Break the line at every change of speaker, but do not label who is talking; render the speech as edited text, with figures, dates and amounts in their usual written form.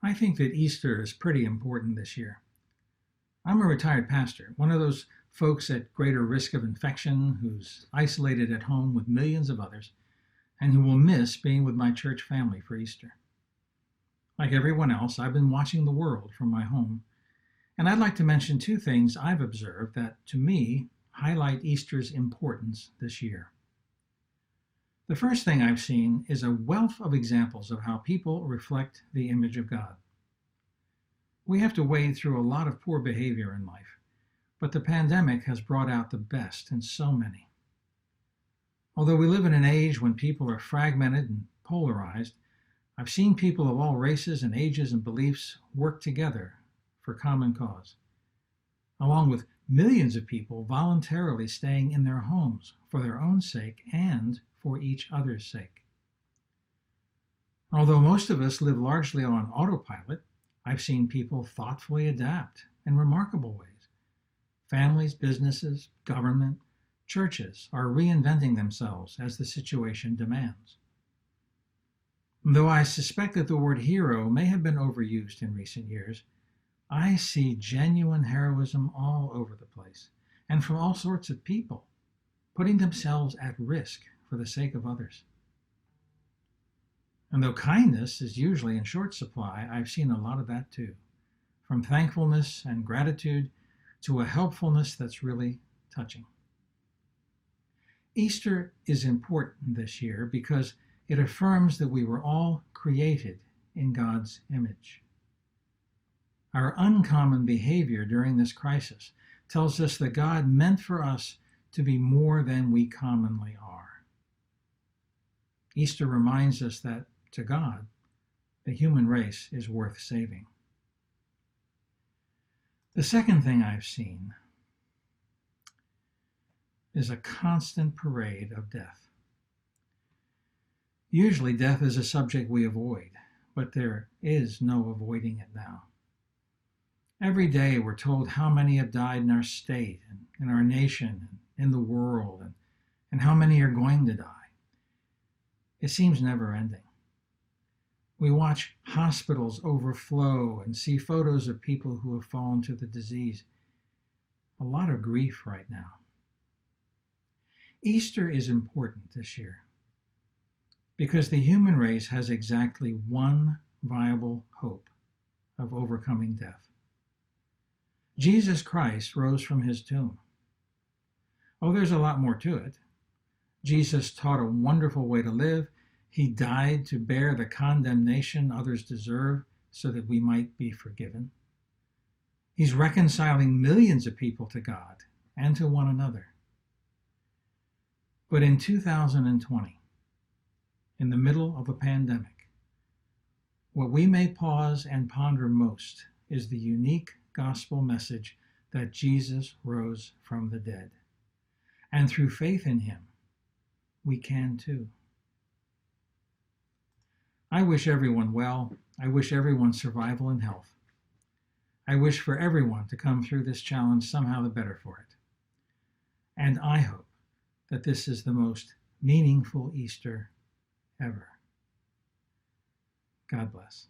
I think that Easter is pretty important this year. I'm a retired pastor, one of those folks at greater risk of infection who's isolated at home with millions of others and who will miss being with my church family for Easter. Like everyone else, I've been watching the world from my home, and I'd like to mention two things I've observed that, to me, highlight Easter's importance this year. The first thing I've seen is a wealth of examples of how people reflect the image of God. We have to wade through a lot of poor behavior in life, but the pandemic has brought out the best in so many. Although we live in an age when people are fragmented and polarized, I've seen people of all races and ages and beliefs work together for common cause, along with millions of people voluntarily staying in their homes for their own sake and for each other's sake. Although most of us live largely on autopilot, I've seen people thoughtfully adapt in remarkable ways. Families, businesses, government, churches are reinventing themselves as the situation demands. Though I suspect that the word hero may have been overused in recent years, I see genuine heroism all over the place and from all sorts of people, putting themselves at risk for the sake of others. And though kindness is usually in short supply, I've seen a lot of that too, from thankfulness and gratitude to a helpfulness that's really touching. Easter is important this year because it affirms that we were all created in God's image. Our uncommon behavior during this crisis tells us that God meant for us to be more than we commonly are. Easter reminds us that, to God, the human race is worth saving. The second thing I've seen is a constant parade of death. Usually death is a subject we avoid, but there is no avoiding it now. Every day we're told how many have died in our state and in our nation and in the world and how many are going to die. It seems never ending. We watch hospitals overflow and see photos of people who have fallen to the disease. A lot of grief right now. Easter is important this year because the human race has exactly one viable hope of overcoming death. Jesus Christ rose from his tomb. Oh, there's a lot more to it. Jesus taught a wonderful way to live. He died to bear the condemnation others deserve so that we might be forgiven. He's reconciling millions of people to God and to one another. But in 2020, in the middle of a pandemic, what we may pause and ponder most is the unique gospel message that Jesus rose from the dead. And through faith in him, we can too. I wish everyone well. I wish everyone survival and health. I wish for everyone to come through this challenge somehow the better for it. And I hope that this is the most meaningful Easter ever. God bless.